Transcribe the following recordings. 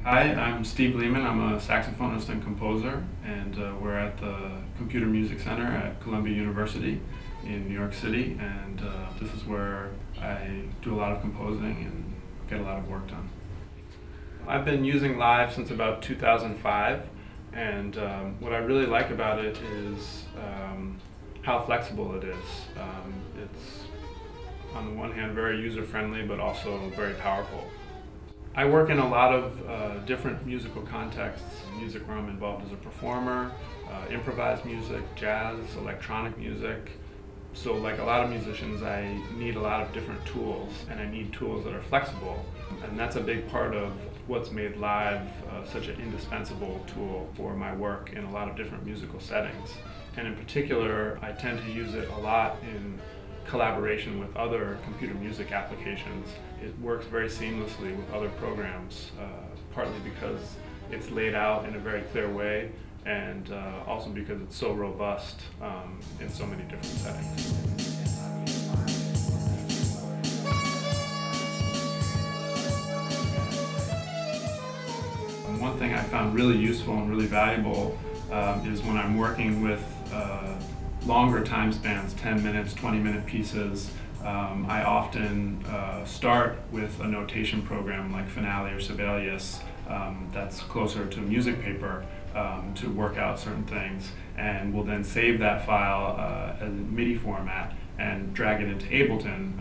Hi, I'm Steve Lehman. I'm a saxophonist and composer, and we're at the Computer Music Center at Columbia University in New York City, and this is where I do a lot of composing and get a lot of work done. I've been using Live since about 2005, and what I really like about it is how flexible it is. It's, on the one hand, very user-friendly, but also very powerful. I work in a lot of different musical contexts. Music where I'm involved as a performer, improvised music, jazz, electronic music. So like a lot of musicians, I need a lot of different tools, and I need tools that are flexible. And that's a big part of what's made Live such an indispensable tool for my work in a lot of different musical settings. And in particular, I tend to use it a lot in collaboration with other computer music applications. It works very seamlessly with other programs, partly because it's laid out in a very clear way, and also because it's so robust in so many different settings. One thing I found really useful and really valuable is when I'm working with longer time spans, 10 minutes, 20-minute pieces. I often start with a notation program like Finale or Sibelius that's closer to music paper to work out certain things, and will then save that file as a MIDI format and drag it into Ableton,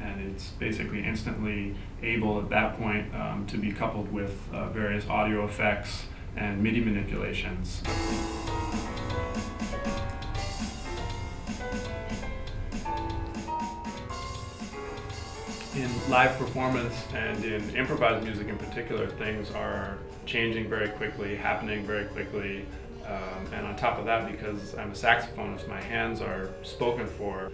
and it's basically instantly able at that point to be coupled with various audio effects and MIDI manipulations. In live performance and in improvised music in particular, things are changing very quickly, happening very quickly, and on top of that, because I'm a saxophonist, my hands are spoken for,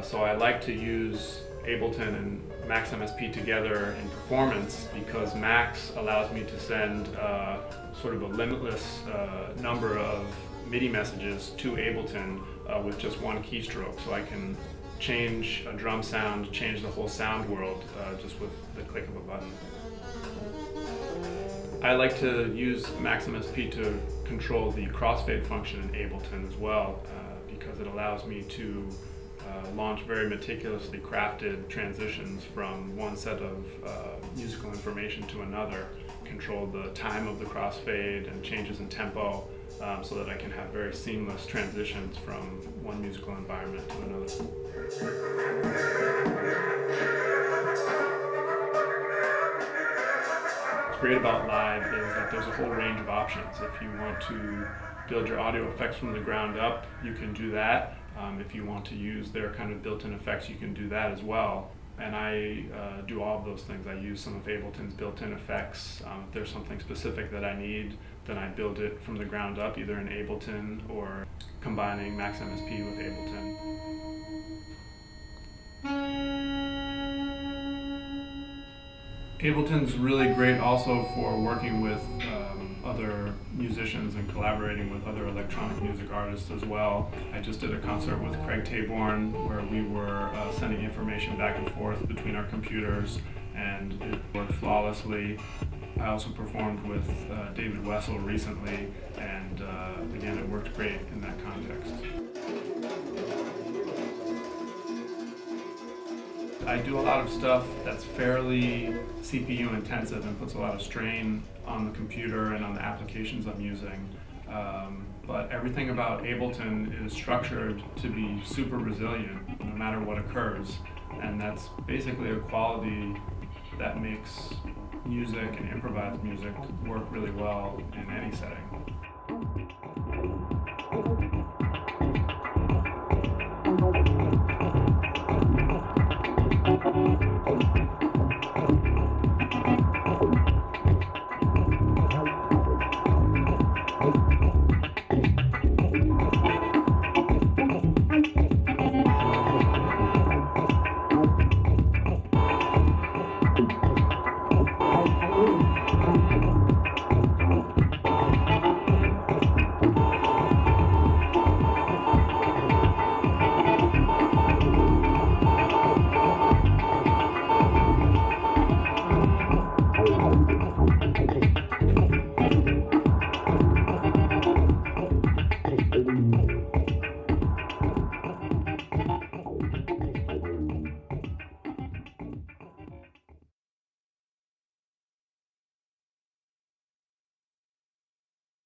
so I like to use Ableton and Max MSP together in performance, because Max allows me to send sort of a limitless number of MIDI messages to Ableton with just one keystroke, so I can change a drum sound, change the whole sound world just with the click of a button. I like to use Max MSP to control the crossfade function in Ableton as well, because it allows me to launch very meticulously crafted transitions from one set of musical information to another, control the time of the crossfade and changes in tempo, so that I can have very seamless transitions from one musical environment to another. What's great about Live is that there's a whole range of options. If you want to build your audio effects from the ground up, you can do that. If you want to use their kind of built-in effects, you can do that as well. And I do all of those things. I use some of Ableton's built-in effects. If there's something specific that I need, then I build it from the ground up, either in Ableton or combining Max MSP with Ableton. Ableton's really great also for working with other musicians and collaborating with other electronic music artists as well. I just did a concert with Craig Taborn where we were sending information back and forth between our computers, and it worked flawlessly. I also performed with David Wessel recently, and again, it worked great in that context. I do a lot of stuff that's fairly CPU intensive and puts a lot of strain on the computer and on the applications I'm using. But everything about Ableton is structured to be super resilient no matter what occurs. And that's basically a quality that makes music and improvised music work really well in any setting.